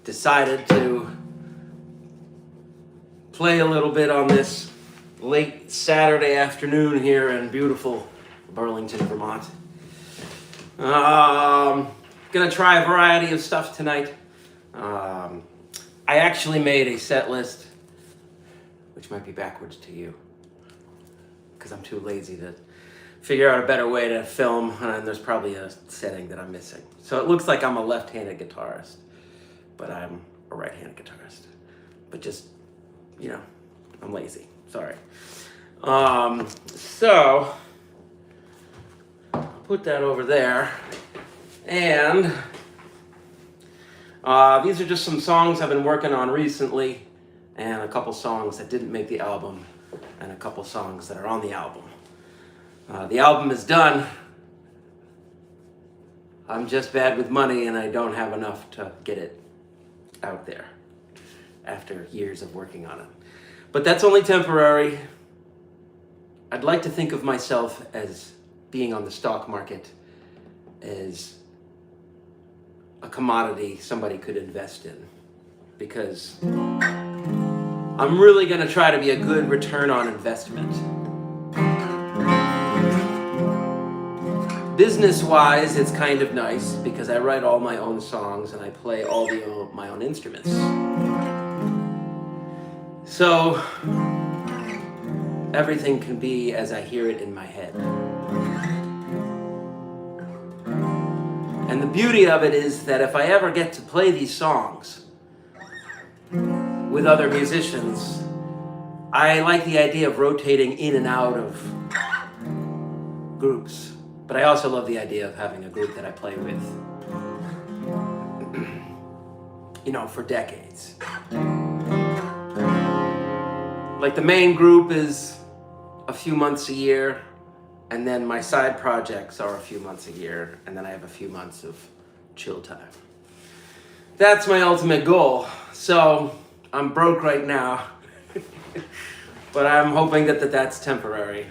decided to play a little bit on this late Saturday afternoon here in beautiful Burlington, Vermont. Gonna try a variety of stuff tonight. I actually made a set list, which might be backwards to you, because I'm too lazy to figure out a better way to film, and there's probably a setting that I'm missing. So it looks like I'm a left-handed guitarist, but I'm a right-handed guitarist. But just, you know, I'm lazy, sorry. So, I'll put that over there, and these are just some songs I've been working on recently, and a couple songs that didn't make the album, and a couple songs that are on the album. The album is done. I'm just bad with money, and I don't have enough to get it out there after years of working on it. But that's only temporary. I'd like to think of myself as being on the stock market, as a commodity somebody could invest in, because I'm really going to try to be a good return on investment. Business-wise, it's kind of nice because I write all my own songs and I play all my own instruments. So everything can be as I hear it in my head. And the beauty of it is that if I ever get to play these songs with other musicians, I like the idea of rotating in and out of groups. But I also love the idea of having a group that I play with, you know, for decades. Like the main group is a few months a year, and then my side projects are a few months a year, and then I have a few months of chill time. That's my ultimate goal. So I'm broke right now, but I'm hoping that that's temporary.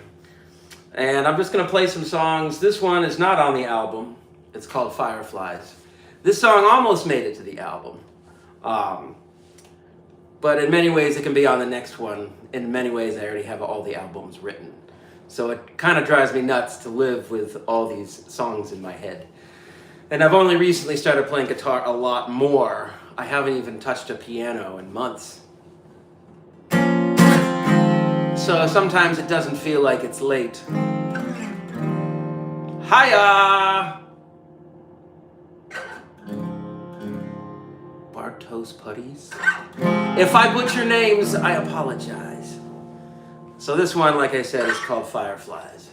And I'm just going to play some songs. This one is not on the album. It's called Fireflies. This song almost made it to the album. But in many ways it can be on the next one. In many ways I already have all the albums written. So it kind of drives me nuts to live with all these songs in my head. And I've only recently started playing guitar a lot more. I haven't even touched a piano in months. So sometimes it doesn't feel like it's late. Hiya! Bartos Putties. If I butcher names, I apologize. So this one, like I said, is called Fireflies.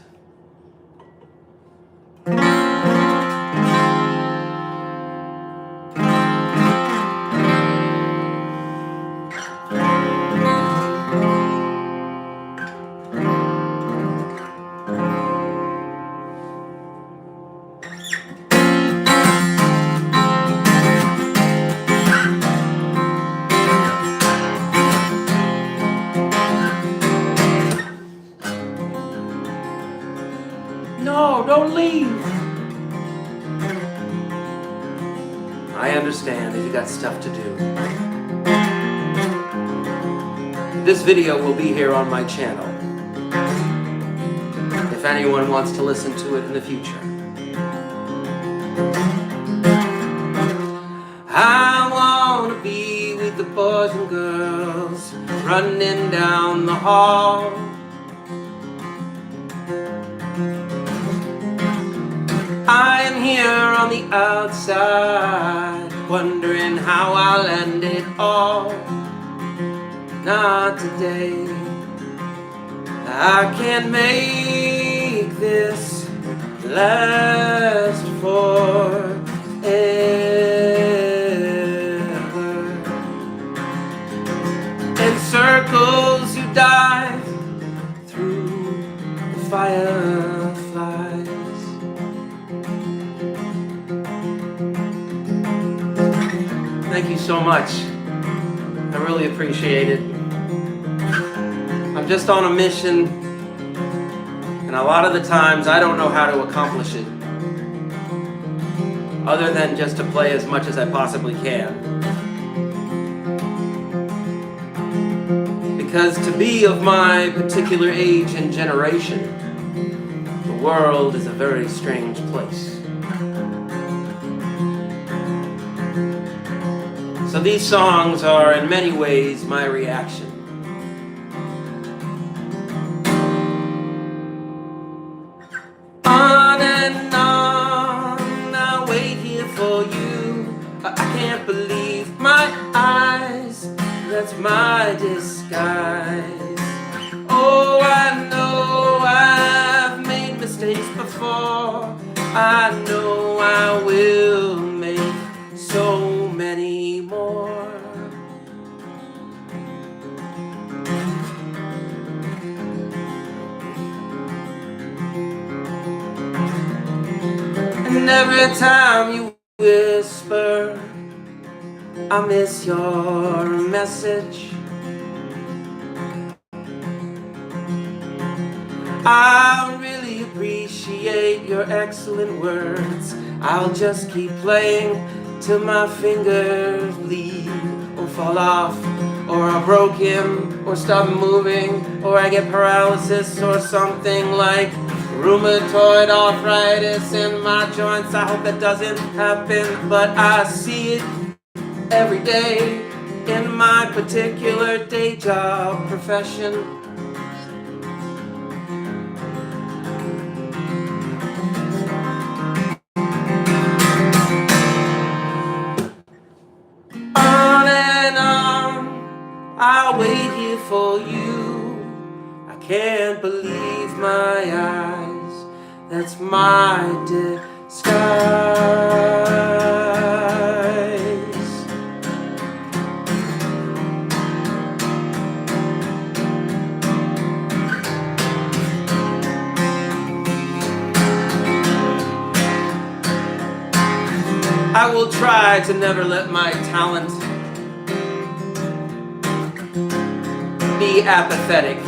No, don't leave. I understand if you got stuff to do. This video will be here on my channel if anyone wants to listen to it in the future. I want to be with the boys and girls running down the hall. I am here on the outside, wondering how I'll end it all. Not today. I can't make this last forever. In circles you dive through the fireflies. Thank you so much. I really appreciate it. I'm just on a mission, and a lot of the times I don't know how to accomplish it, other than just to play as much as I possibly can. Because to be of my particular age and generation, the world is a very strange place. So these songs are in many ways my reaction. On and on, I wait here for you. I can't believe my eyes, that's my disguise. Oh, I know I've made mistakes before. I know I will make so many more. And every time you whisper, I miss your message. I really appreciate your excellent words. I'll just keep playing till my fingers bleed or fall off, or are broken, or stop moving, or I get paralysis or something like rheumatoid arthritis in my joints. I hope that doesn't happen, but I see it every day in my particular day job profession. On and on, I'll wait here for you. I can't believe my eyes, that's my disguise. I will try to never let my talent be apathetic.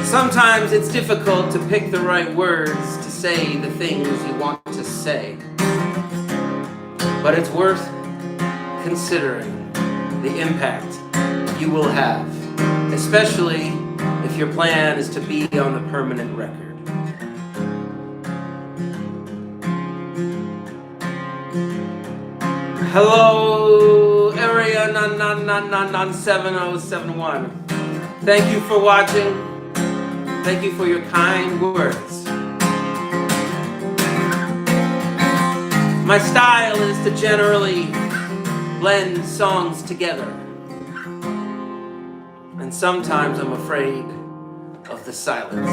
Sometimes it's difficult to pick the right words to say the things you want to say. But it's worth considering the impact you will have, especially if your plan is to be on the permanent record. Hello, area 9997071. Thank you for watching. Thank you for your kind words. My style is to generally blend songs together. And sometimes I'm afraid of the silence.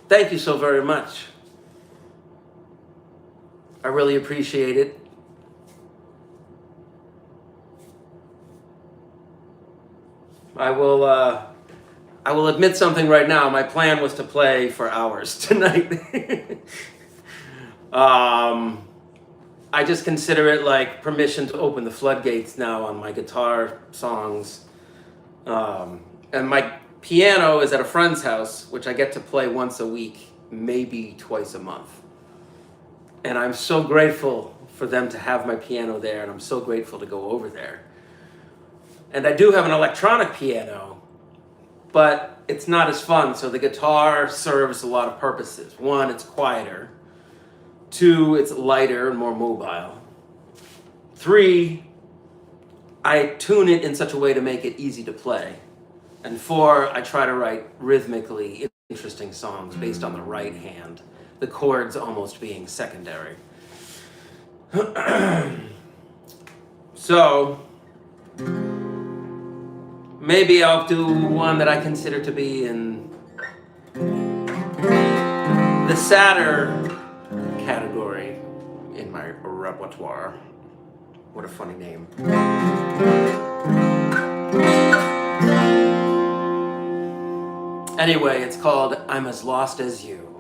Thank you so very much. I really appreciate it. I will admit something right now. My plan was to play for hours tonight. I just consider it like permission to open the floodgates now on my guitar songs. And my piano is at a friend's house, which I get to play once a week, maybe twice a month. And I'm so grateful for them to have my piano there, and I'm so grateful to go over there. And I do have an electronic piano, but it's not as fun. So the guitar serves a lot of purposes. One, it's quieter. Two, it's lighter and more mobile. Three, I tune it in such a way to make it easy to play. And four, I try to write rhythmically interesting songs based on the right hand, the chords almost being secondary. So, maybe I'll do one that I consider to be in the sadder category in my repertoire. What a funny name. Anyway, it's called I'm As Lost As You.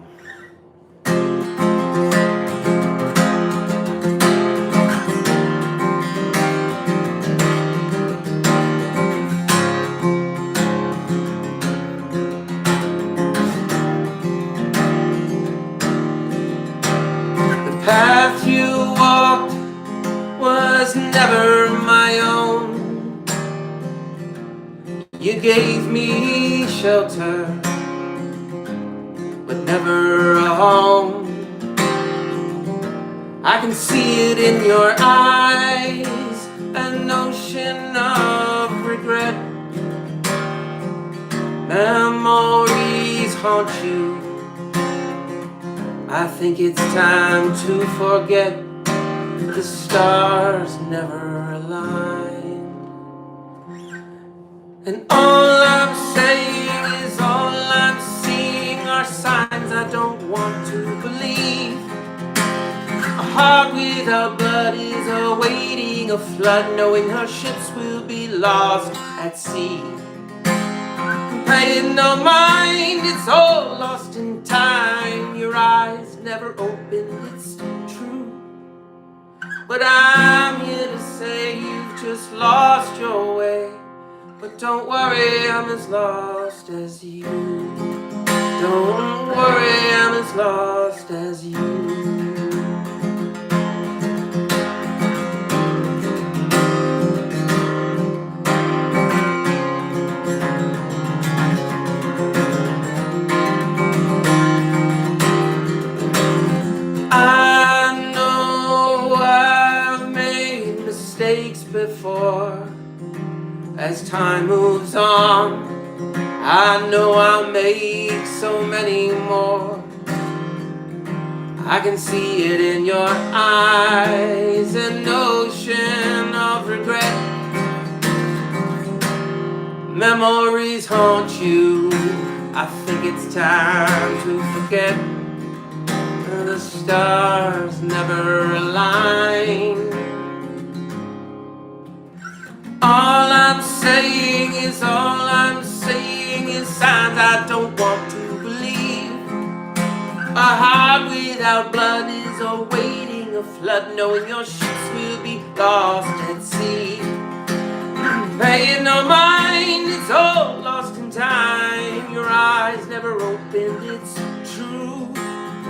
You gave me shelter, but never a home. I can see it in your eyes, an ocean of regret. Memories haunt you. I think it's time to forget. The stars never align. And all I'm saying is all I'm seeing are signs I don't want to believe. A heart without blood is awaiting a flood, knowing her ships will be lost at sea. Paying no mind, it's all lost in time. Your eyes never opened, it's true. But I'm here to say you've just lost your way. But don't worry, I'm as lost as you. Don't worry, I'm as lost as you. I know I've made mistakes before. As time moves on, I know I'll make so many more. I can see it in your eyes, an ocean of regret. Memories haunt you. I think it's time to forget. The stars never align. All I'm saying is signs I don't want to believe. A heart without blood is awaiting a flood, knowing your ships will be lost at sea. Paying no mind, it's all lost in time. Your eyes never opened, it's true.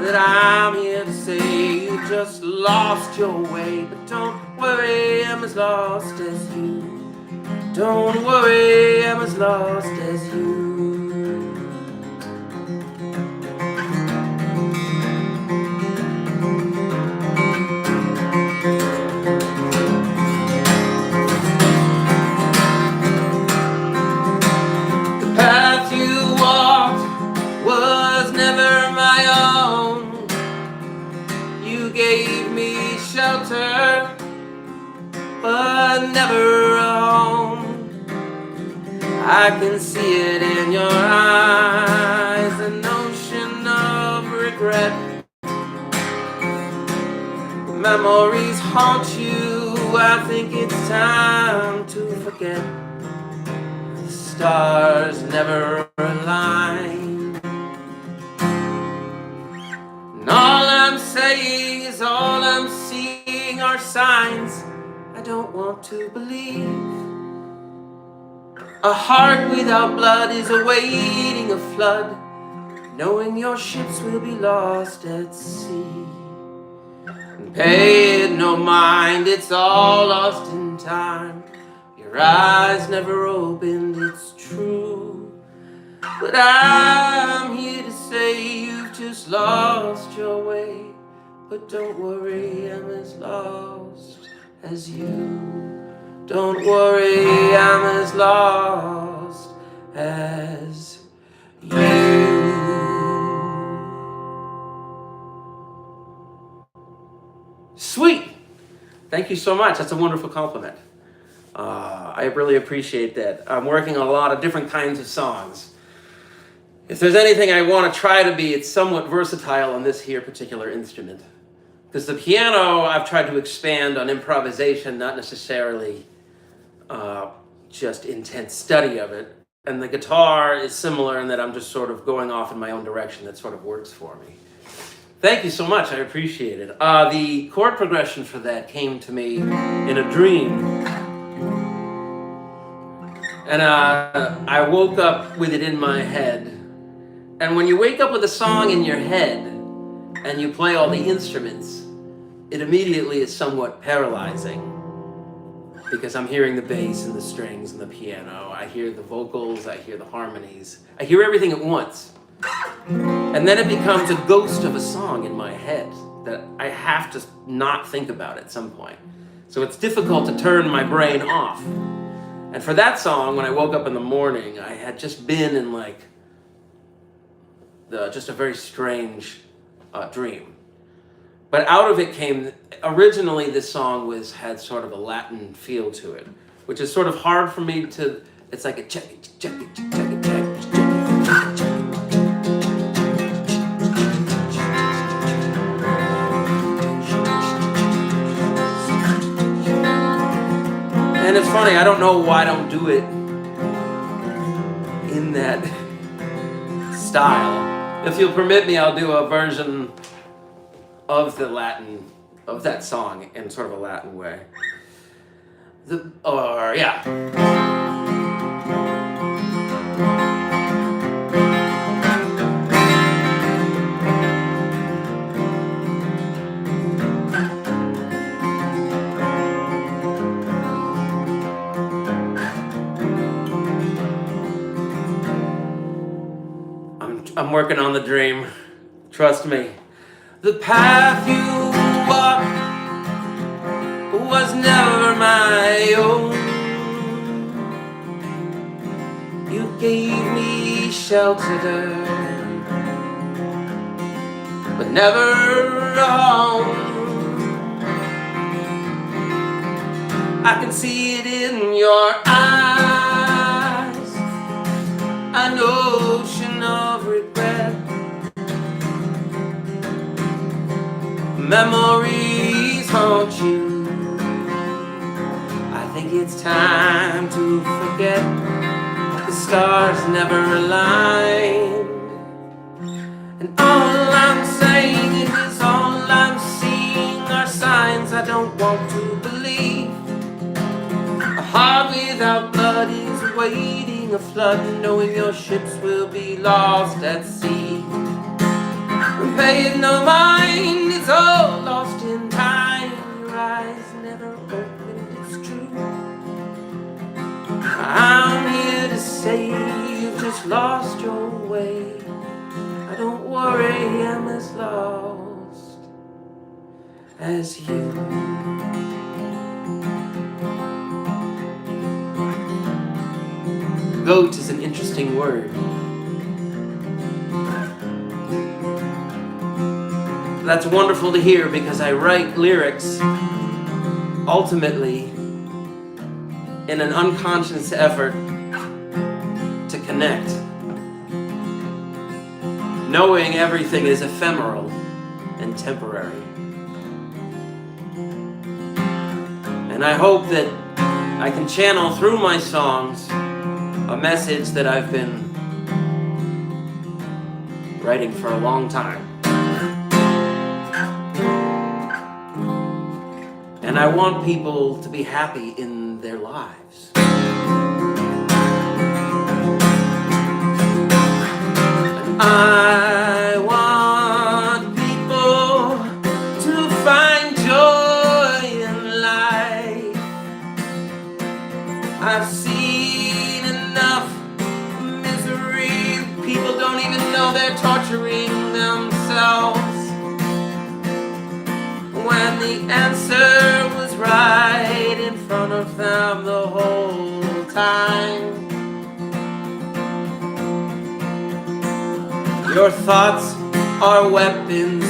That I'm here to say you just lost your way. But don't worry, I'm as lost as you. Don't worry, I'm as lost as you. The path you walked was never my own. You gave me shelter, but never a home. I can see it in your eyes, an ocean of regret. Memories haunt you. I think it's time to forget. The stars never align. And all I'm saying is all I'm seeing are signs I don't want to believe. A heart without blood is awaiting a flood, knowing your ships will be lost at sea. And pay it no mind, it's all lost in time. Your eyes never opened, it's true. But I'm here to say you've just lost your way. But don't worry, I'm as lost as you. Don't worry, I'm as lost as you. Sweet! Thank you so much. That's a wonderful compliment. I really appreciate that. I'm working on a lot of different kinds of songs. If there's anything I want to try to be, it's somewhat versatile on this here particular instrument. Because the piano, I've tried to expand on improvisation, not necessarily just intense study of it. And the guitar is similar in that I'm just sort of going off in my own direction. That sort of works for me. Thank you so much. I appreciate it. The chord progression for that came to me in a dream. And I woke up with it in my head. And when you wake up with a song in your head and you play all the instruments, it immediately is somewhat paralyzing. because I'm hearing the bass and the strings and the piano. I hear the vocals, I hear the harmonies. I hear everything at once. And then it becomes a ghost of a song in my head that I have to not think about at some point. So it's difficult to turn my brain off. And for that song, when I woke up in the morning, I had just been in like just a very strange dream. But out of it came, originally this song had sort of a Latin feel to it, which is sort of hard for me to, it's like a check it, check it, check it, check it, check it, check it. And it's funny, I don't know why I don't do it in that style. If you'll permit me, I'll do a version of that song in sort of a Latin way. I'm working on the dream. Trust me. The path you walked was never my own. You gave me shelter there, but never a home. I can see it in your eyes, an ocean of regret. Memories haunt you. I think it's time to forget. The stars never aligned. And all I'm saying is all I'm seeing are signs I don't want to believe. A heart without blood is waiting a flood, knowing your ships will be lost at sea. Paying no mind, it's all lost in time. Your eyes never opened, it's true. I'm here to say you've just lost your way. I don't worry, I'm as lost as you. Goat is an interesting word. That's wonderful to hear because I write lyrics ultimately in an unconscious effort to connect, knowing everything is ephemeral and temporary. And I hope that I can channel through my songs a message that I've been writing for a long time. And I want people to be happy in their lives. And I want people to find joy in life. I've seen enough misery. People don't even know they're torturing themselves, when the answer was right in front of them the whole time. Your thoughts are weapons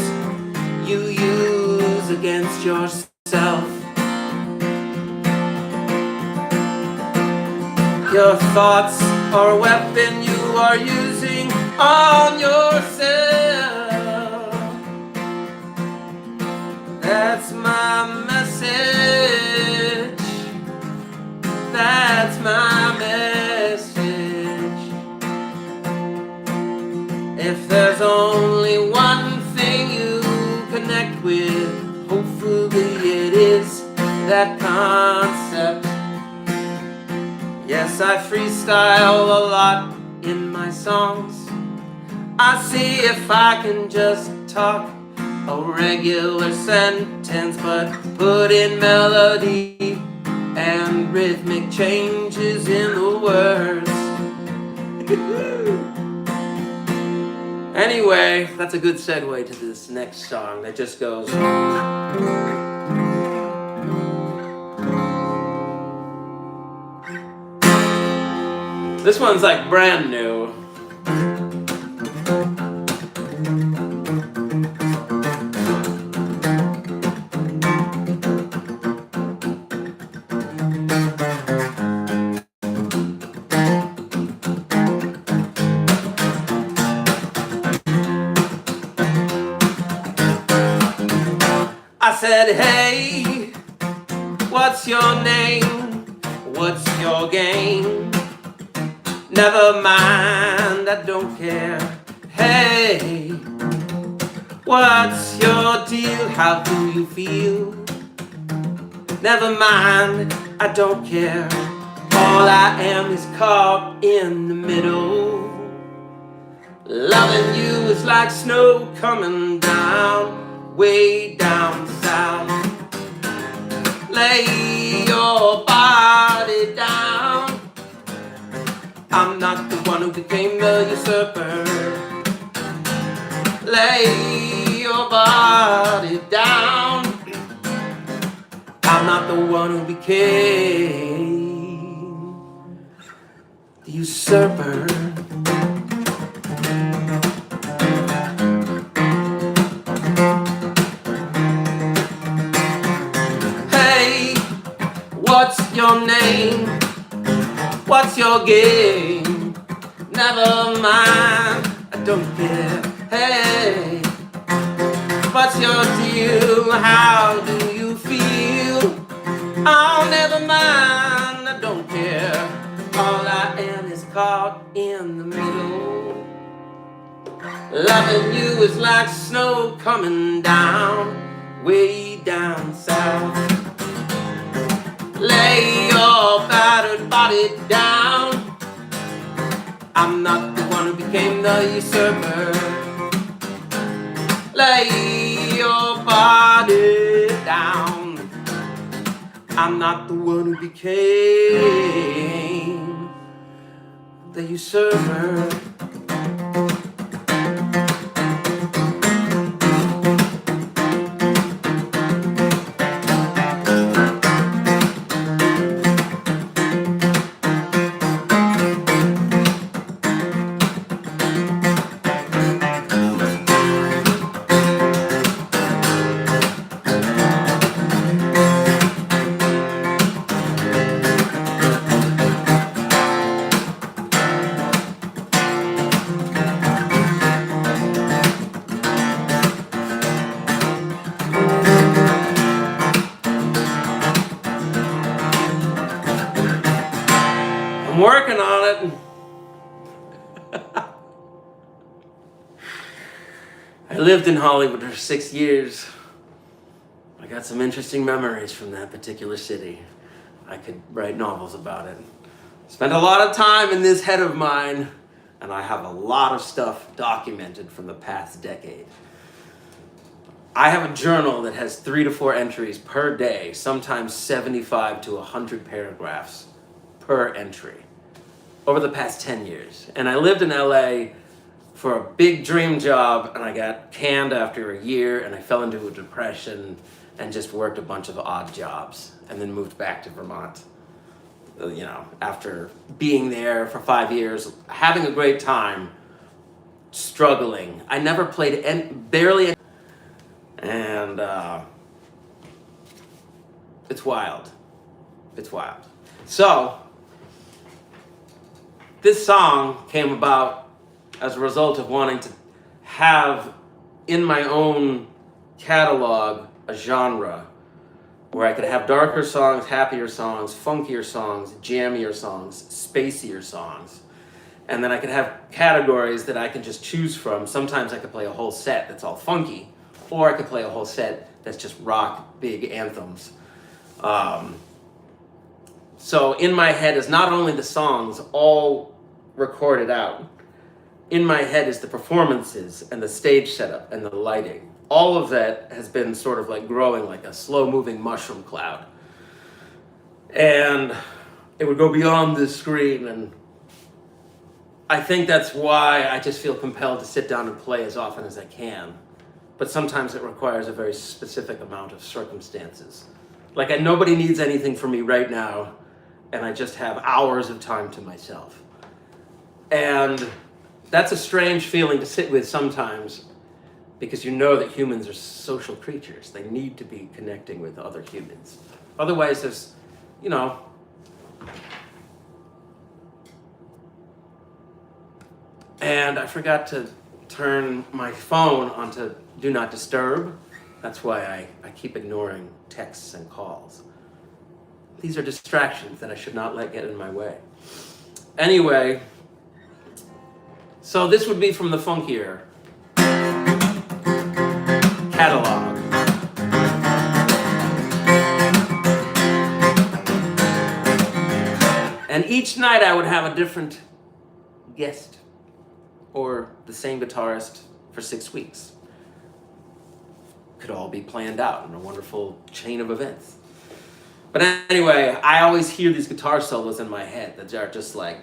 you use against yourself. Your thoughts are a weapon you are using on yourself. That's my message. That's my message. If there's only one thing you connect with, hopefully it is that concept. Yes, I freestyle a lot in my songs. I see if I can just talk a regular sentence, but put in melody and rhythmic changes in the words. Anyway, that's a good segue to this next song that just goes. This one's like brand new. I said, hey, what's your name? What's your game? Never mind, I don't care. Hey, what's your deal? How do you feel? Never mind, I don't care. All I am is caught in the middle. Loving you is like snow coming down, way down south. Lay your body down. I'm not the one who became the usurper. Lay your body down. I'm not the one who became the usurper. Hey, what's your name? What's your game? Never mind, I don't care. Hey, what's your deal? How do you feel? Oh, never mind, I don't care. All I am is caught in the middle. Loving you is like snow coming down, way down south. Lay your battered body down. I'm not the one who became the usurper. Lay your body down. I'm not the one who became the usurper. I'm working on it. I lived in Hollywood for 6 years. I got some interesting memories from that particular city. I could write novels about it. Spent a lot of time in this head of mine, and I have a lot of stuff documented from the past decade. I have a journal that has 3 to 4 entries per day, sometimes 75 to 100 paragraphs per entry over the past 10 years. And I lived in LA for a big dream job, and I got canned after a year, and I fell into a depression and just worked a bunch of odd jobs, and then moved back to Vermont. You know, after being there for 5 years, having a great time, struggling. I never played barely, and it's wild. It's wild. So, this song came about as a result of wanting to have in my own catalog a genre where I could have darker songs, happier songs, funkier songs, jammier songs, spacier songs. And then I could have categories that I can just choose from. Sometimes I could play a whole set that's all funky, or I could play a whole set that's just rock, big anthems. So in my head is not only the songs all recorded out, in my head is the performances and the stage setup and the lighting. All of that has been sort of like growing like a slow moving mushroom cloud. And it would go beyond the screen, and I think that's why I just feel compelled to sit down and play as often as I can. But sometimes it requires a very specific amount of circumstances. Like nobody needs anything from me right now, and I just have hours of time to myself. And that's a strange feeling to sit with sometimes, because you know that humans are social creatures. They need to be connecting with other humans. Otherwise, there's, you know, and I forgot to turn my phone onto Do Not Disturb. That's why I keep ignoring texts and calls. These are distractions that I should not let get in my way. Anyway, so this would be from the funkier catalog. And each night I would have a different guest or the same guitarist for 6 weeks. Could all be planned out in a wonderful chain of events. But anyway, I always hear these guitar solos in my head that are just like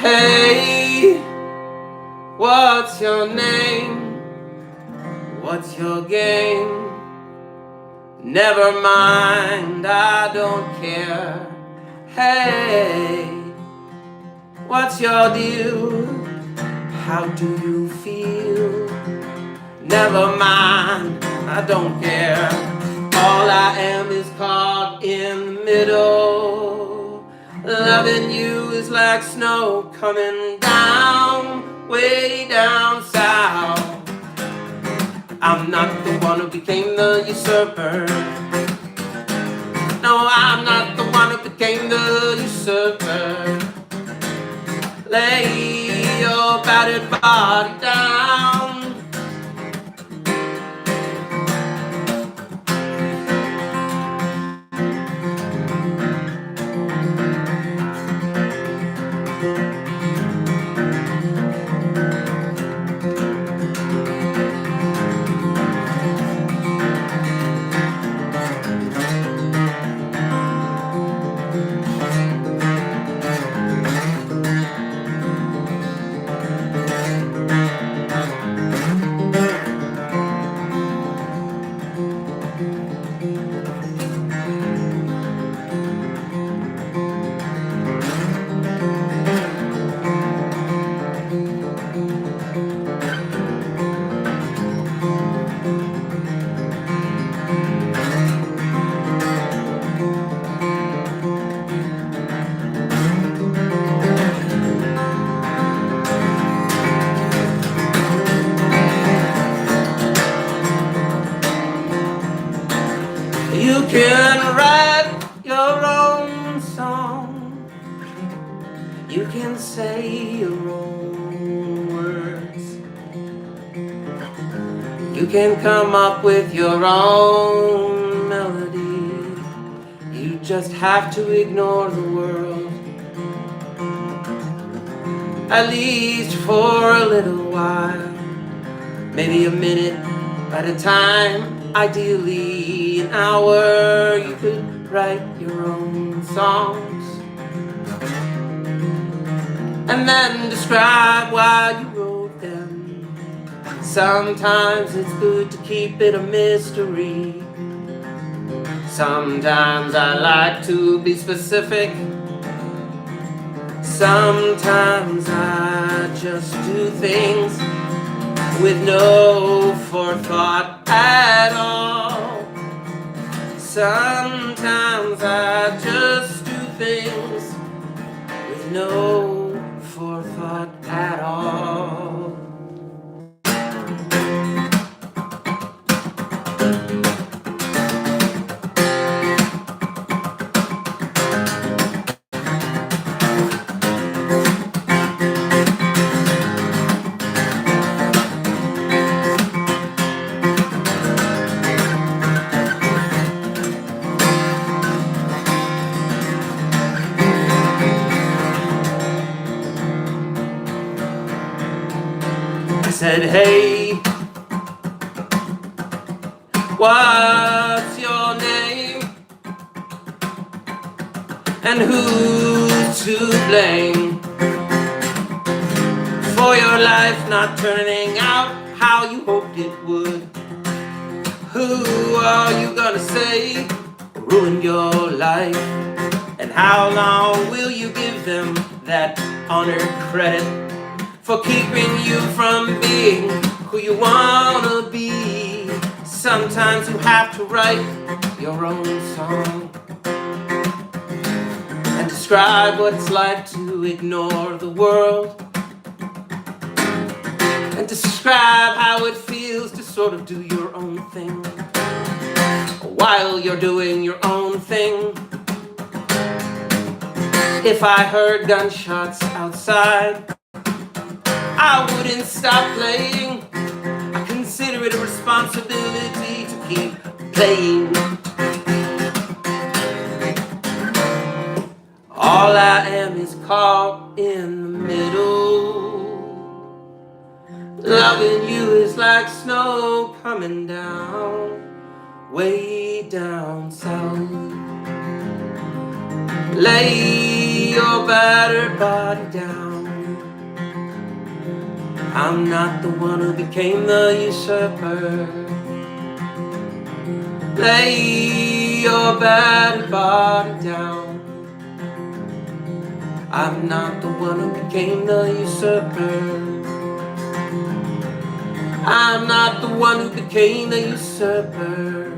hey, what's your name? What's your game? Never mind, I don't care. Hey, what's your deal? How do you feel? Never mind, I don't care. All I am is caught in the middle. Loving you is like snow coming down, way down south. I'm not the one who became the usurper. No, I'm not the one who became the usurper. Lay your battered body down. You can write your own song. You can say your own words. You can come up with your own melody. You just have to ignore the world, at least for a little while. Maybe a minute at a time. Ideally, an hour. You could write your own songs and then describe why you wrote them. Sometimes it's good to keep it a mystery. Sometimes I like to be specific. Sometimes I just do things with no forethought at all. Sometimes I just do things with no forethought at all. said, hey, what's your name? And who's to blame for your life not turning out how you hoped it would? Who are you gonna say ruined your life? And how long will you give them that honored credit for keeping you from being who you wanna be? Sometimes you have to write your own song and describe what it's like to ignore the world, and describe how it feels to sort of do your own thing while you're doing your own thing. If I heard gunshots outside, I wouldn't stop playing. I consider it a responsibility to keep playing. All I am is caught in the middle. Loving you is like snow coming down, way down south. Lay your battered body down. I'm not the one who became the usurper. Lay your battered body down. I'm not the one who became the usurper. I'm not the one who became the usurper.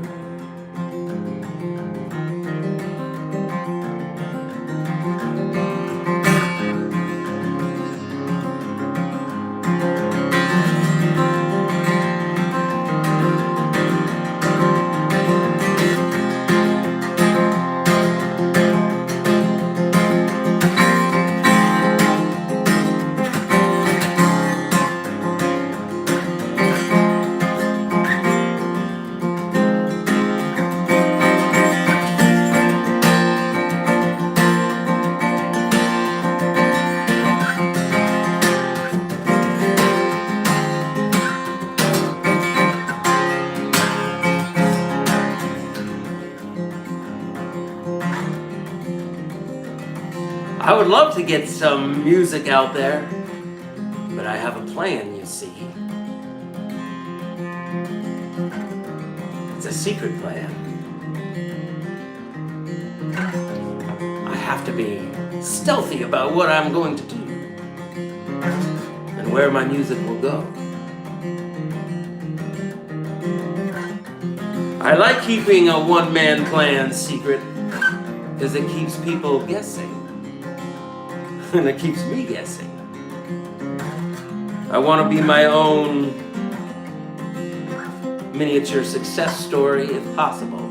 I would love to get some music out there, but I have a plan, you see. It's a secret plan. I have to be stealthy about what I'm going to do and where my music will go. I like keeping a one-man plan secret because it keeps people guessing. And it keeps me guessing. I want to be my own miniature success story if possible.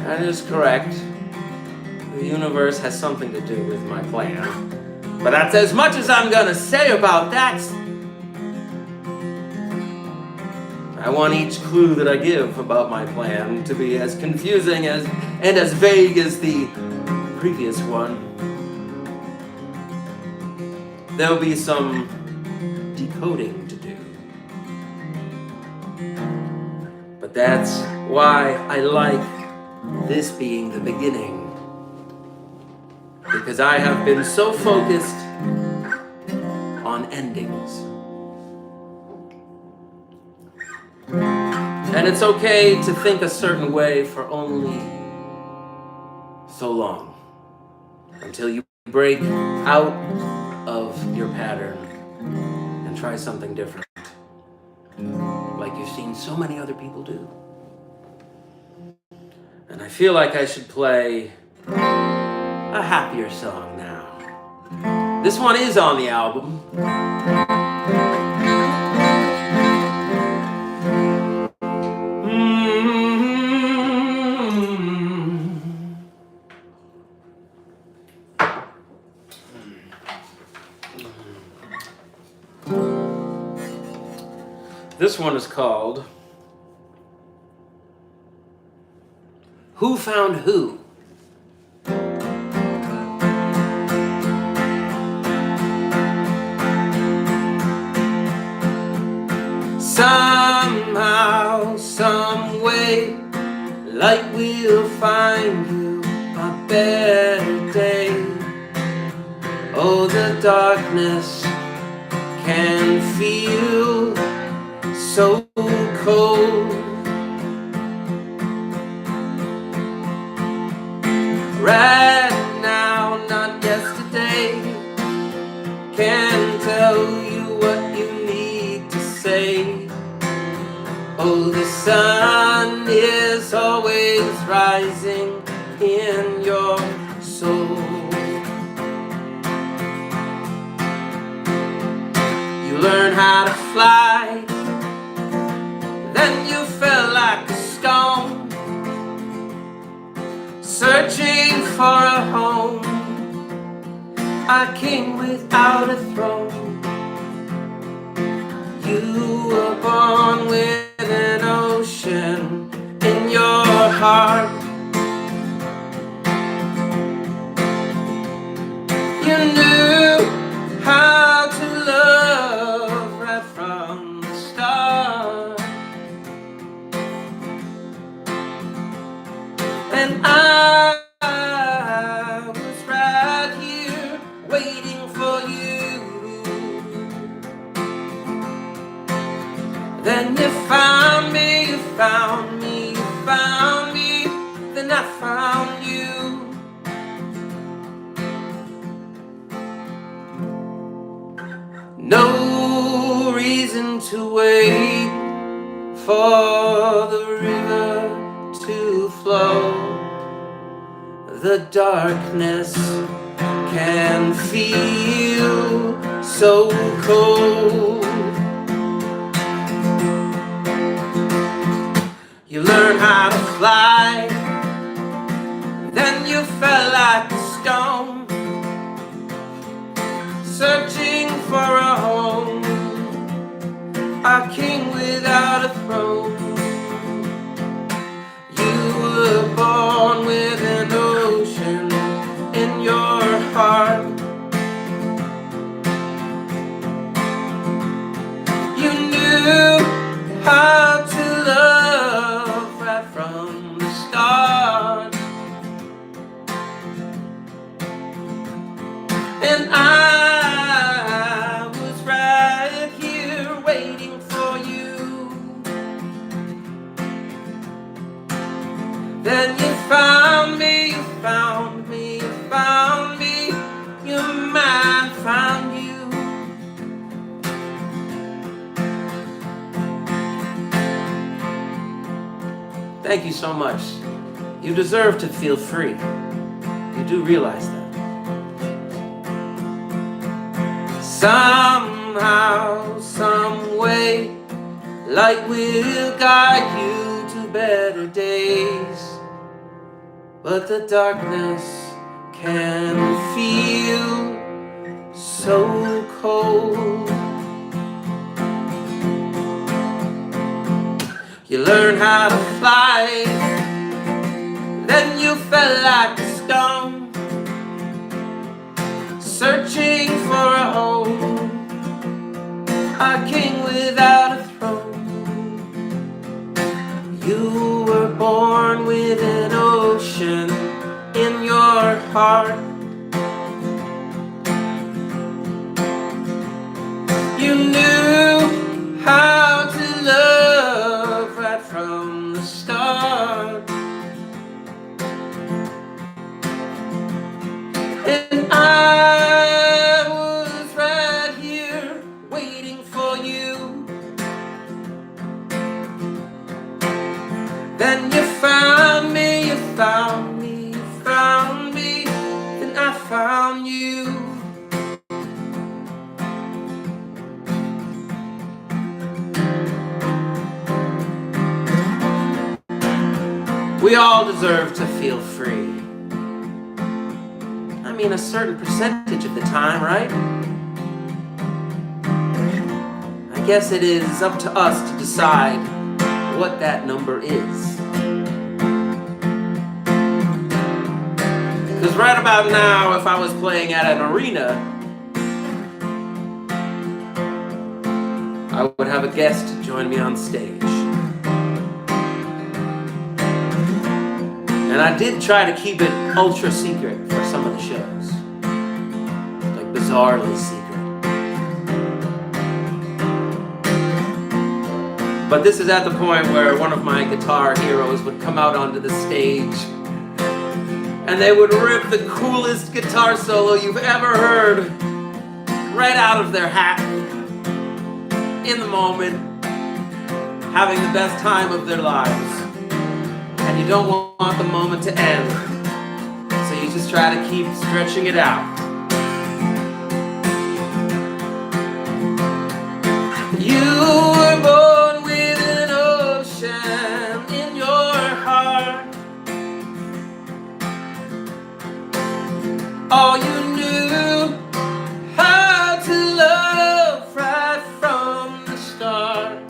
That is correct. The universe has something to do with my plan. But that's as much as I'm gonna say about that. I want each clue that I give about my plan to be as confusing and as vague as the previous one. There'll be some decoding to do. But that's why I like this being the beginning. Because I have been so focused on endings. And it's okay to think a certain way for only so long. Until you break out of your pattern and try something different. Like you've seen so many other people do. And I feel like I should play a happier song now. This one is on the album. This one is called Who Found Who? Somehow, some way, light will find you a better day. Oh, the darkness can feel so cold. Right now, not yesterday, can tell you what you need to say. Oh, the sun is always rising in your soul. You learn how to fly, then you fell like a stone, searching for a home, a king without a throne. You were born with an ocean in your heart. You knew how to love right from the start. And I was right here waiting for you. Then you found me, you found me, you found me, then I found you. No reason to wait for the river to flow. The darkness can feel so cold. You learn how to fly, then you fell like a stone, searching for a home, a king without a throne. You were born with an ocean in your heart. You knew how to love right from the start. And I was right here waiting for you. Then you found me, you found me, you found me. Your mind found you. Thank you so much. You deserve to feel free. You do realize that. Somehow, some way, light will guide you to better days. But the darkness can feel so cold. You learn how to fly, then you fell like a stone, searching for a home, a king without a throne. You were born with an ocean in your heart. You knew how to love right from the start. And I was right here waiting for you. Then you found me, you found me, you found me, then I found you. We all deserve to feel free. I mean, a certain percentage of the time, right? I guess it is up to us to decide what that number is. Because right about now, if I was playing at an arena, I would have a guest join me on stage. And I did try to keep it ultra secret for some of the shows. Like bizarrely secret. But this is at the point where one of my guitar heroes would come out onto the stage and they would rip the coolest guitar solo you've ever heard right out of their hat in the moment, having the best time of their lives. And you don't want the moment to end, so you just try to keep stretching it out. You were born with an ocean in your heart. All you knew how to love right from the start.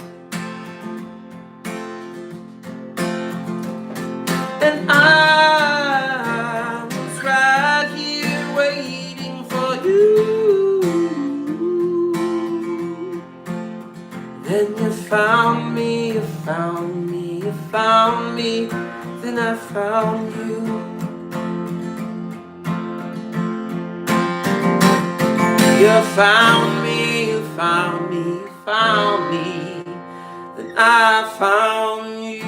And I was right here waiting for you. Then you found me, you found me, you found me. Then I found you. You found me, you found me, you found me. Then I found you.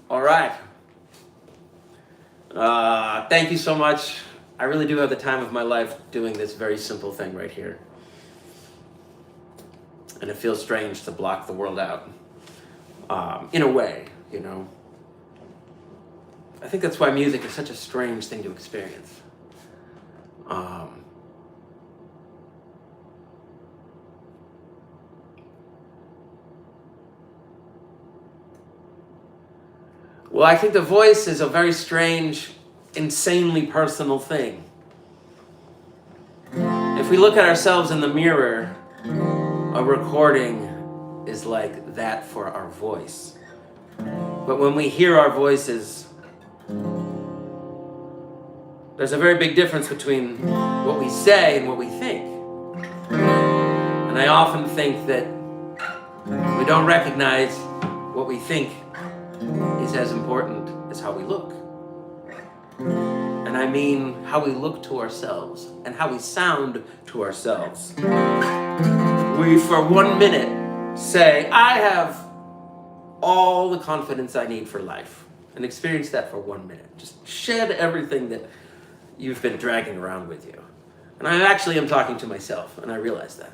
All right. Thank you so much. I really do have the time of my life doing this very simple thing right here. And it feels strange to block the world out. In a way, you know. I think that's why music is such a strange thing to experience. Well, I think the voice is a very strange, insanely personal thing. If we look at ourselves in the mirror, a recording is like that for our voice. But when we hear our voices, there's a very big difference between what we say and what we think. And I often think that we don't recognize what we think is as important as how we look. And I mean how we look to ourselves and how we sound to ourselves. We, for 1 minute, say, I have all the confidence I need for life. And experience that for 1 minute. Just shed everything that you've been dragging around with you. And I actually am talking to myself, and I realize that.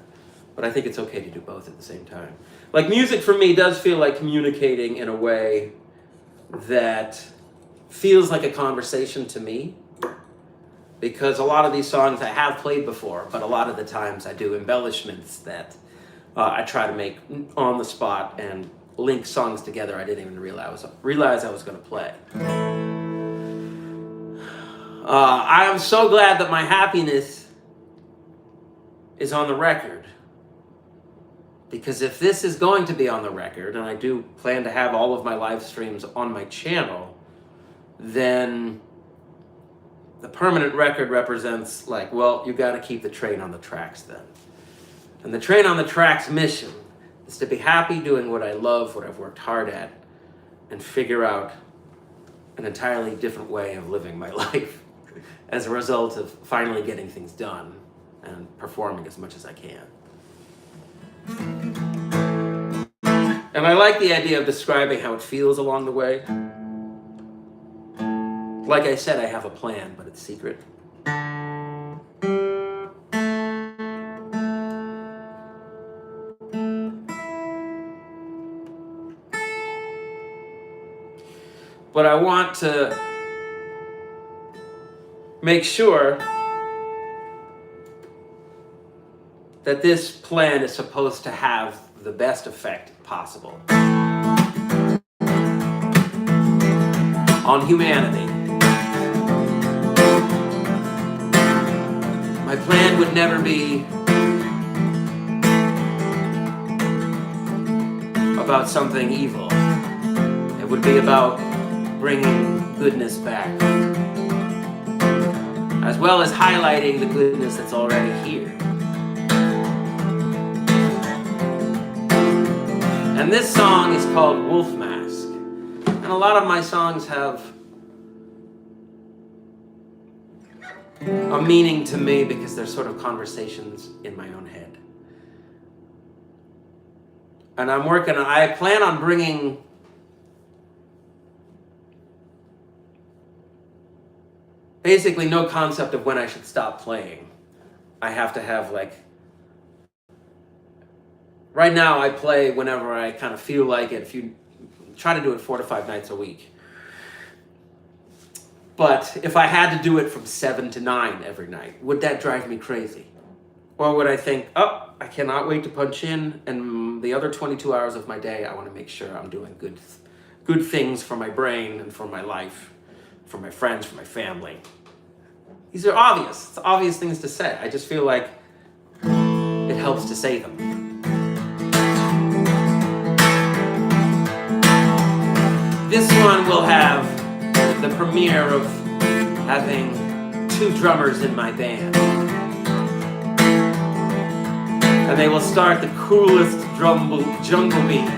But I think it's okay to do both at the same time. Like, music for me does feel like communicating in a way that feels like a conversation to me. Because a lot of these songs I have played before, but a lot of the times I do embellishments that I try to make on the spot and link songs together I didn't even realize I was going to play. I am so glad that my happiness is on the record. Because if this is going to be on the record, and I do plan to have all of my live streams on my channel, then the permanent record represents like, well, you got to keep the train on the tracks then. And the train on the tracks mission is to be happy doing what I love, what I've worked hard at, and figure out an entirely different way of living my life as a result of finally getting things done and performing as much as I can. And I like the idea of describing how it feels along the way. Like I said, I have a plan, but it's secret. But I want to make sure that this plan is supposed to have the best effect possible on humanity. My plan would never be about something evil. It would be about bringing goodness back, as well as highlighting the goodness that's already here. And this song is called Wolf Mask. And a lot of my songs have a meaning to me because they're sort of conversations in my own head. And I plan on bringing basically no concept of when I should stop playing. I have to have right now I play whenever I kind of feel like it. If you try to do it 4 to 5 nights a week. But if I had to do it from 7 to 9 every night, would that drive me crazy? Or would I think, oh, I cannot wait to punch in, and the other 22 hours of my day, I want to make sure I'm doing good things for my brain and for my life, for my friends, for my family. These are obvious. It's obvious things to say. I just feel like it helps to say them. This one will have the premiere of having 2 drummers in my band. And they will start the coolest jungle beat.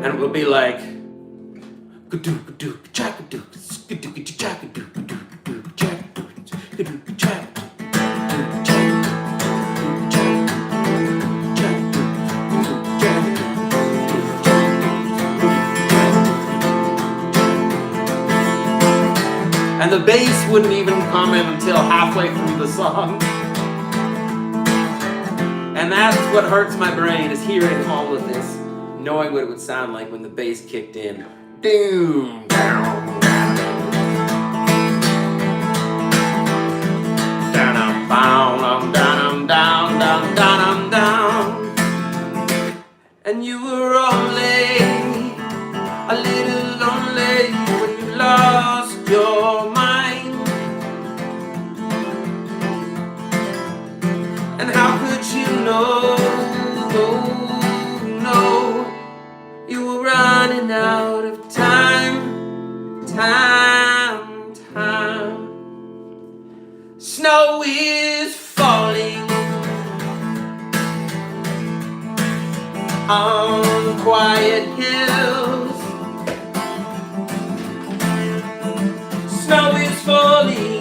And it will be like and the bass wouldn't even come in until halfway through the song. And that's what hurts my brain, is hearing all of this, knowing what it would sound like when the bass kicked in. Doom, down, down, down, down, down, down, down, down. And you were only a little lonely when you lost your mind. And how could you know, you were running out of time, time, time. Snow is falling on quiet hills. Snow is falling.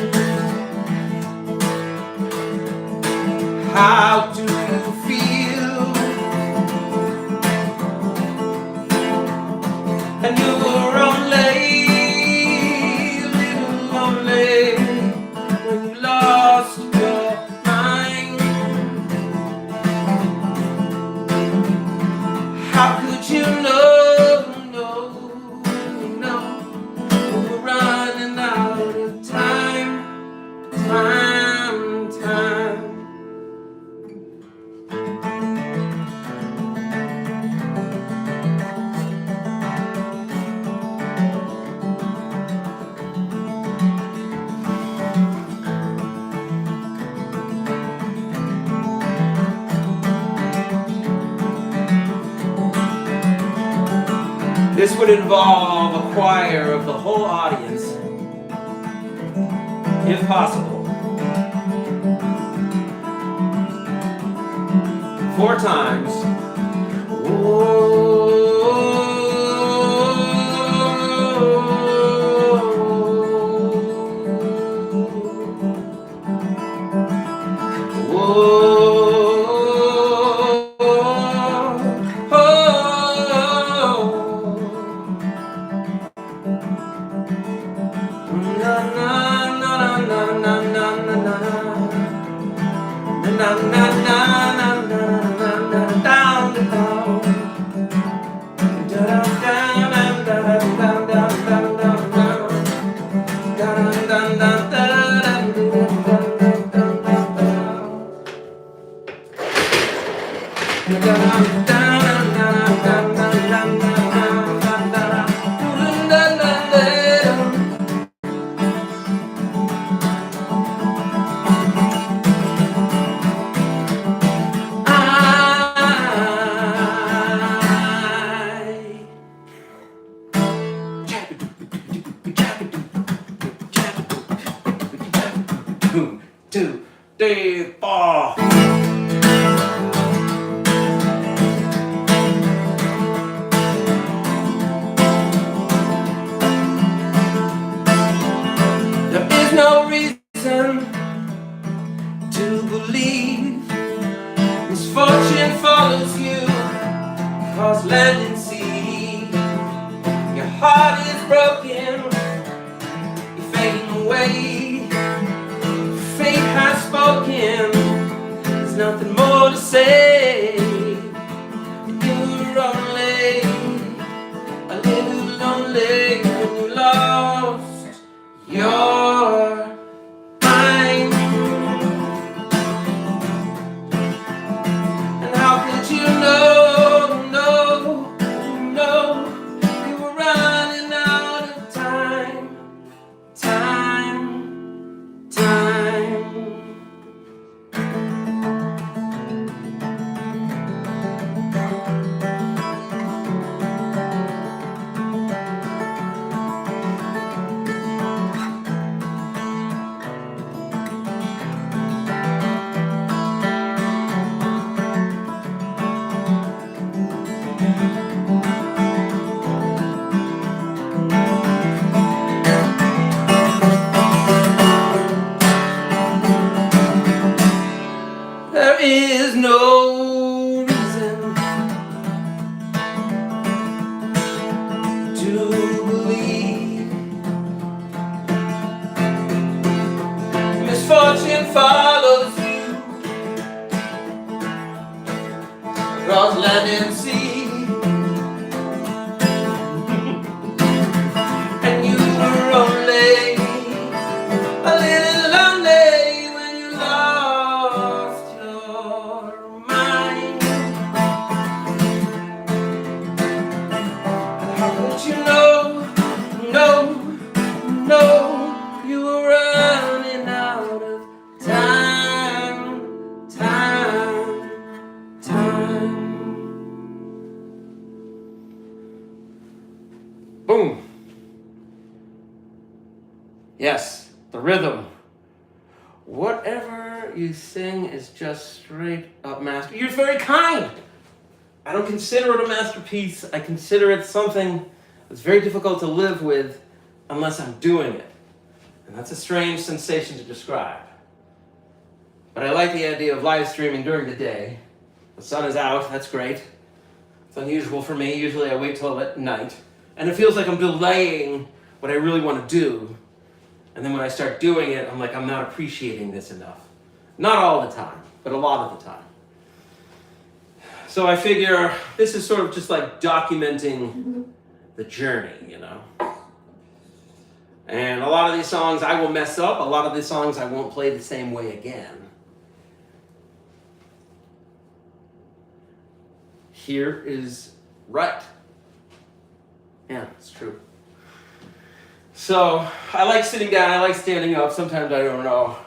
How do you feel? And you were only a little lonely when you lost your mind. How could you know, we were running out of time, time, time. This would involve a choir of the whole audience, if possible. 4 times. follows you across land and sea. Your heart is broken, you're fading away. Fate has spoken, there's nothing more to say. You're only a little lonely when you lost your mind. And how could you know you were running out of time? There is no reason to believe misfortune follows you across land and sea. And you were only a little lonely when you lost your mind. And how could you know you were running out of time. Boom. Yes, the rhythm. Whatever you sing is just straight up masterpiece. You're very kind. I don't consider it a masterpiece. I consider it something that's very difficult to live with unless I'm doing it. And that's a strange sensation to describe. But I like the idea of live streaming during the day. The sun is out, that's great. It's unusual for me. Usually I wait till at night. And it feels like I'm delaying what I really want to do. And then when I start doing it, I'm like, I'm not appreciating this enough. Not all the time, but a lot of the time. So I figure this is sort of just like documenting the journey, you know? And a lot of these songs I will mess up. A lot of these songs I won't play the same way again. Here is right. Yeah, it's true. So I like sitting down, I like standing up. Sometimes I don't know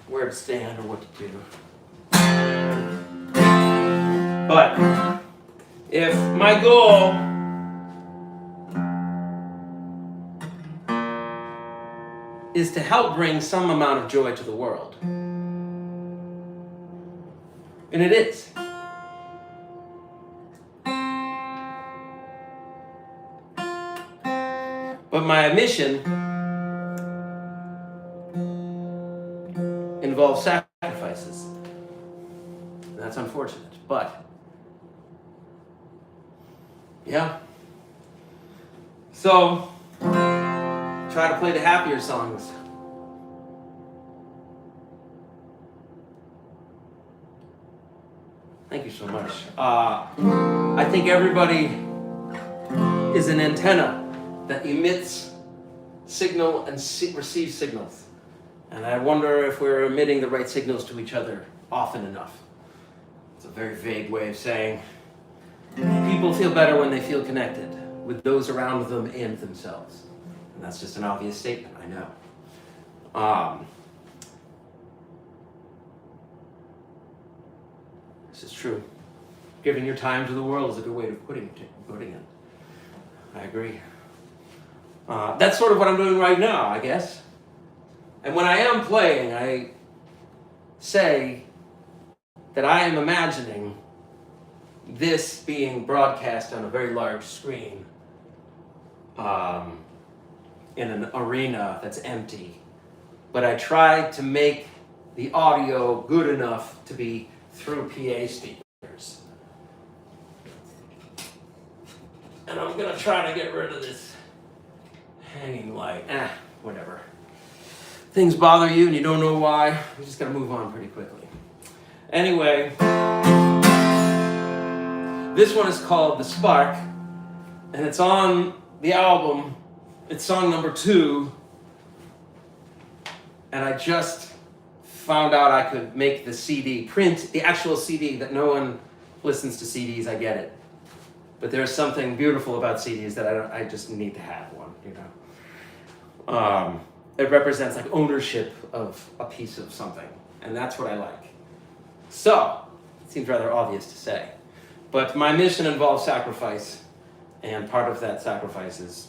where to stand or what to do. But if my goal is to help bring some amount of joy to the world, and it is. But my mission involves sacrifices. That's unfortunate, but yeah. So try to play the happier songs. Thank you so much. I think everybody is an antenna that emits signal and receives signals. And I wonder if we're emitting the right signals to each other often enough. It's a very vague way of saying people feel better when they feel connected with those around them and themselves. And that's just an obvious statement, I know. This is true. Giving your time to the world is a good way of putting it. I agree. That's sort of what I'm doing right now, I guess. And when I am playing, I say that I am imagining this being broadcast on a very large screen in an arena that's empty. But I tried to make the audio good enough to be through PA speakers. And I'm gonna try to get rid of this hanging light. Whatever. Things bother you and you don't know why. You just gotta move on pretty quickly. Anyway, this one is called The Spark, and it's on the album. It's song number 2, and I just found out I could make the CD, print the actual CD, that no one listens to CDs, I get it. But there's something beautiful about CDs that I just need to have one, you know. It represents like ownership of a piece of something, and that's what I like. So, it seems rather obvious to say. But my mission involves sacrifice, and part of that sacrifice is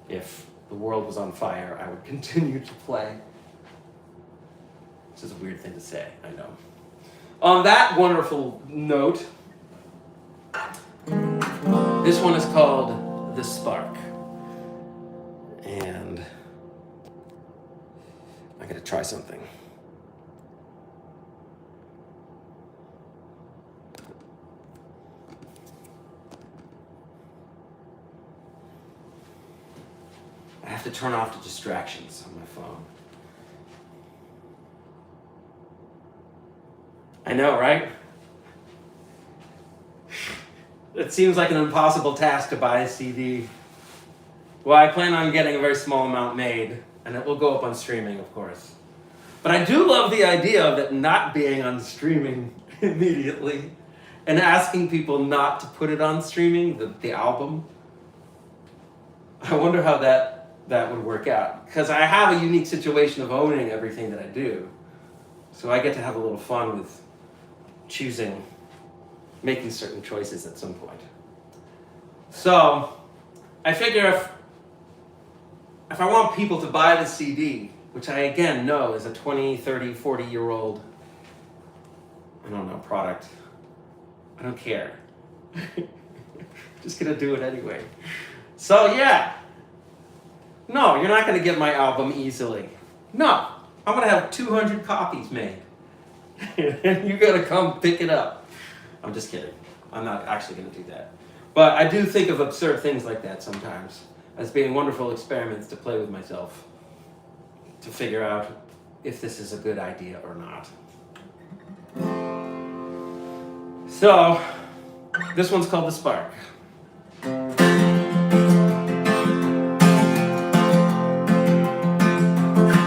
if the world was on fire, I would continue to play. Which is a weird thing to say, I know. On that wonderful note, this one is called The Spark. And I gotta try something. I have to turn off the distractions on my phone. I know, right? It seems like an impossible task to buy a CD. Well, I plan on getting a very small amount made, and it will go up on streaming, of course. But I do love the idea of it not being on streaming immediately, and asking people not to put it on streaming, the album. I wonder how that would work out, because I have a unique situation of owning everything that I do. So I get to have a little fun with making certain choices at some point. So I figure if I want people to buy the CD, which I again know is a 20, 30, 40-year-old, I don't know, product, I don't care. Just gonna do it anyway. So yeah. No, you're not gonna get my album easily. No, I'm gonna have 200 copies made. And you gotta come pick it up. I'm just kidding. I'm not actually gonna do that. But I do think of absurd things like that sometimes as being wonderful experiments to play with myself, to figure out if this is a good idea or not. So, this one's called The Spark.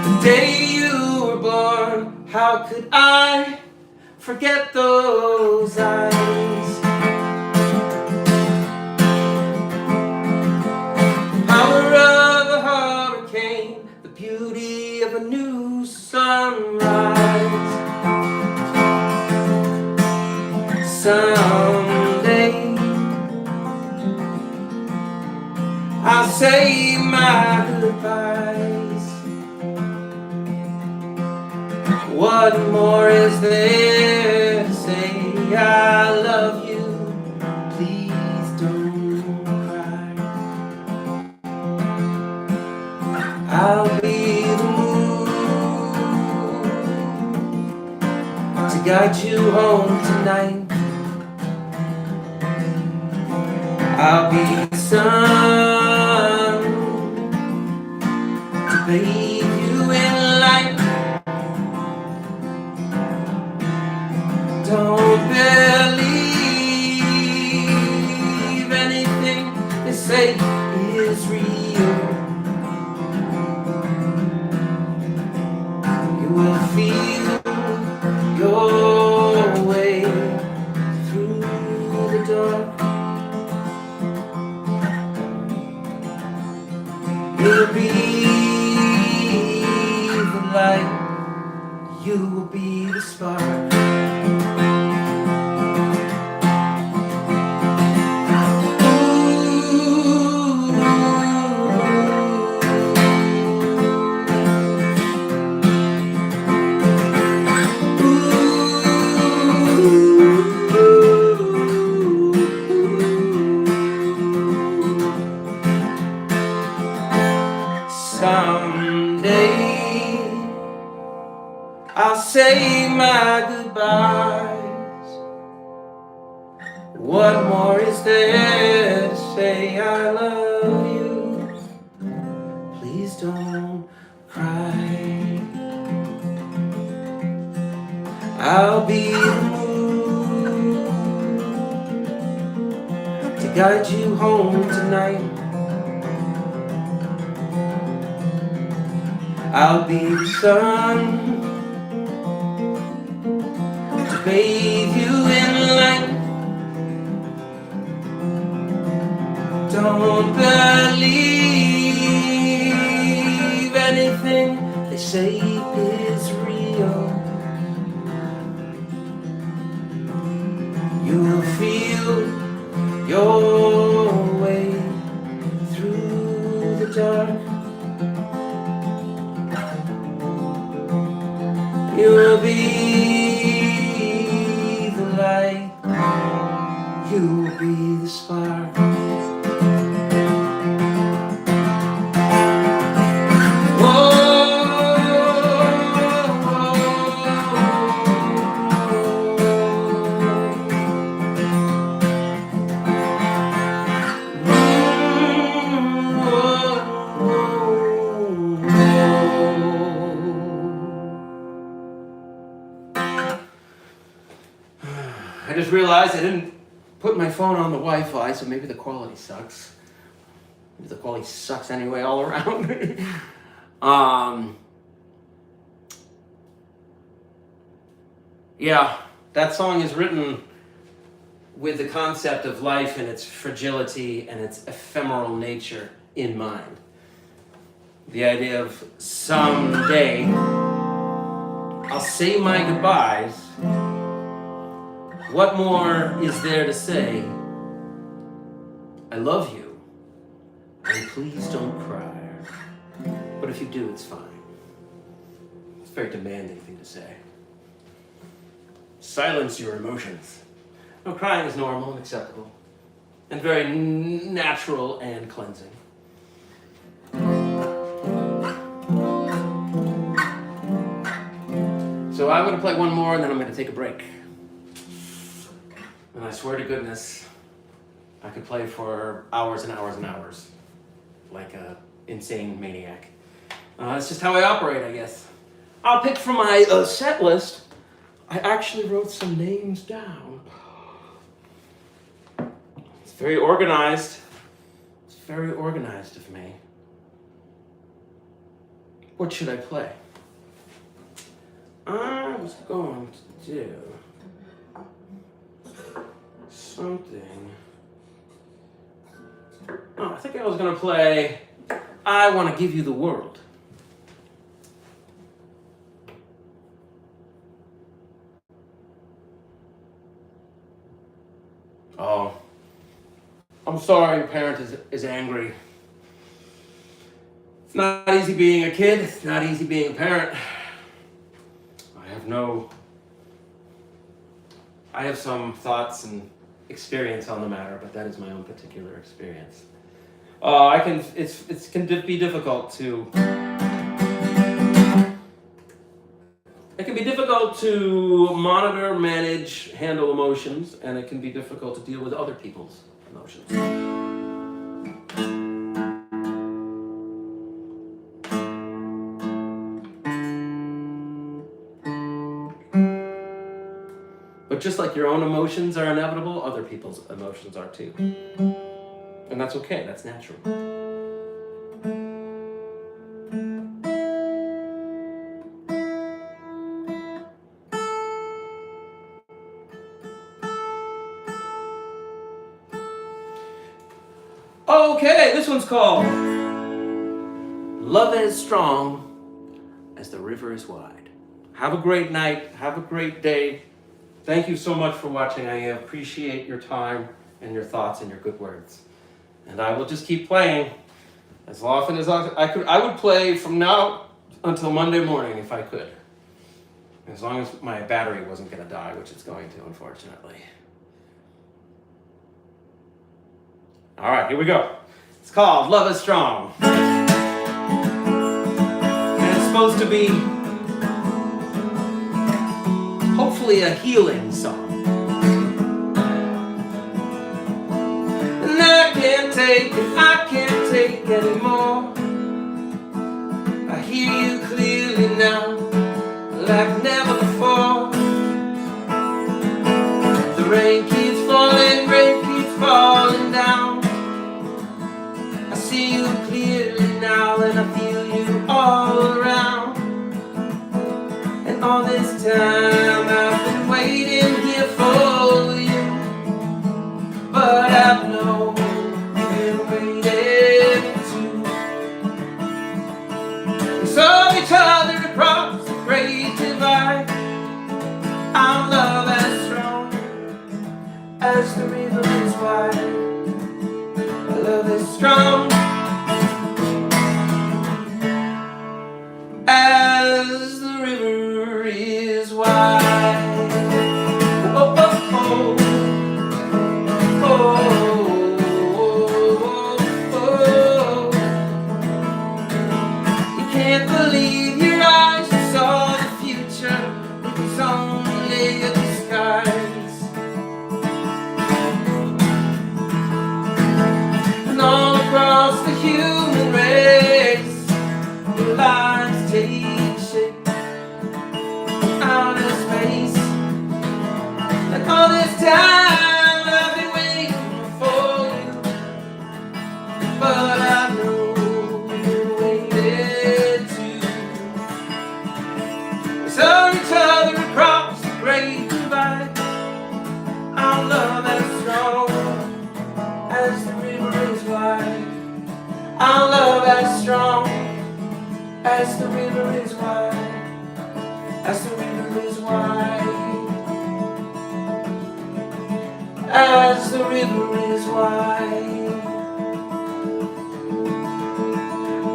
The day you were born, how could I forget those eyes? Power of a hurricane, the beauty of a new sunrise. Someday I'll say my goodbyes. What more is there to say? I love you, please don't cry. I'll be the moon to guide you home tonight. I'll be the sun to bathe you in light. Don't believe anything they say is real. You will feel your way through the dark. You'll be the light. You will be the spark. Someday I'll say my goodbyes. What more is there to say? say I love you. Please don't cry. I'll be the moon to guide you home tonight. I'll be the sun to bathe you in light. Don't believe anything they say is real. You will feel your way through the dark. You will be the light. You will be the spark. I just realized I didn't put my phone on the Wi-Fi, so maybe the quality sucks. Maybe the quality sucks anyway all around. Yeah, that song is written with the concept of life and its fragility and its ephemeral nature in mind. The idea of someday I'll say my goodbyes. What more is there to say? I love you, and please don't cry. But if you do, it's fine. It's a very demanding thing to say. Silence your emotions. No, crying is normal and acceptable, and very natural and cleansing. So I'm going to play one more, and then I'm going to take a break. And I swear to goodness, I could play for hours and hours and hours, like an insane maniac. It's just how I operate, I guess. I'll pick from my set list. I actually wrote some names down. It's very organized. It's very organized of me. What should I play? I was going to do something. Oh, I think I was going to play I Want to Give You the World. Oh, I'm sorry your parent is angry. It's not easy being a kid. It's not easy being a parent. I have some thoughts and experience on the matter, but that is my own particular experience. It can be difficult to. It can be difficult to monitor, manage, handle emotions, and it can be difficult to deal with other people's emotions. But just like your own emotions are inevitable, other people's emotions are too. And that's okay, that's natural. Okay, this one's called Love As Strong as the River Is Wide. Have a great night, have a great day. Thank you so much for watching. I appreciate your time and your thoughts and your good words. And I will just keep playing as often as I could. I would play from now until Monday morning if I could. As long as my battery wasn't going to die, which it's going to, unfortunately. All right, here we go. It's called Love Is Strong. And it's supposed to be hopefully a healing song. And I can't take anymore. I hear you clearly now, like never before. The rain keeps falling down. I see you clearly now, and I feel you all around. And all this time I've been waiting here for you, but I've known you've been waiting too. We saw each other across the great divide. Our love as strong as the river is wide. Our love is strong as the river is wide. Oh, oh, oh. Oh, oh, oh. You can't believe your eyes, you saw the future. It was only a disguise. And all across the human race, your lives take shape out of space. And all this time I've been waiting for you, but I know you're waiting too. We saw each other across the great divide. Our love as strong as the river is wide. Our love as strong as the river is wide. As the river is wide. As the river is wide.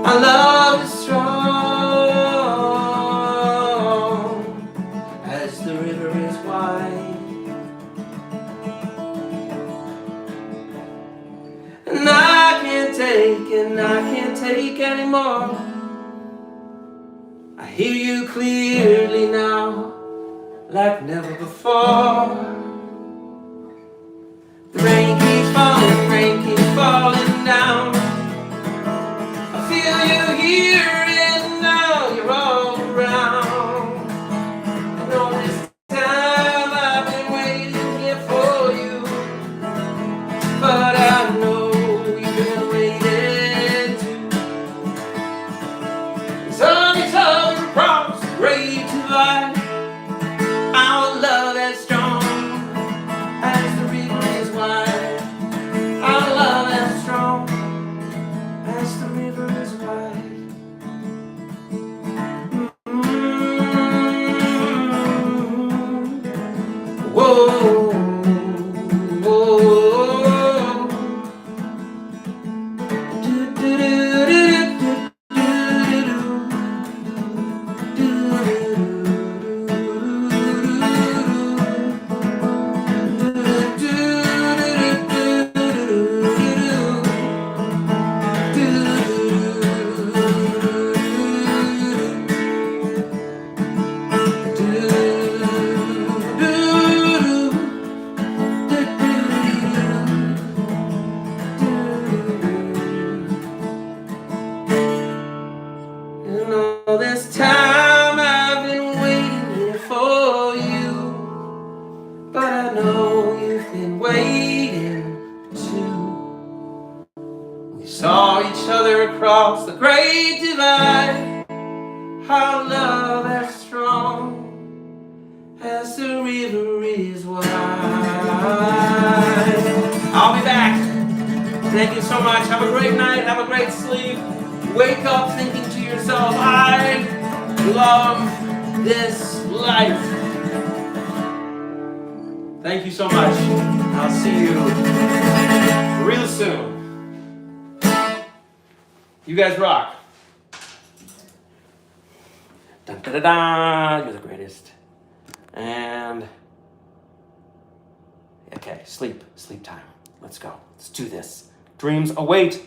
Our love is strong as the river is wide. And I can't take anymore. I hear you clearly now, like never before. The rain keeps falling down. I feel you here and now, you're all around. And all this time I've been waiting here for you, but I know you've been waiting too. We saw each other across the great divide. Our love as strong as the river is wide. Our love as strong as the river is wide. Whoa, whoa. Do, do, do, do, do, do, do, And all this time I've been waiting here for you, but I know you've been waiting too. We saw each other across the great divide. Our love as strong as the river is wide. I'll be back. Thank you so much. Have a great night. Have a great sleep. Wake up thinking to yourself, I love this life. Thank you so much. I'll see you real soon. You guys rock. Dun, da, da, da. You're the greatest. And okay, sleep time. Let's go. Let's do this. Dreams await.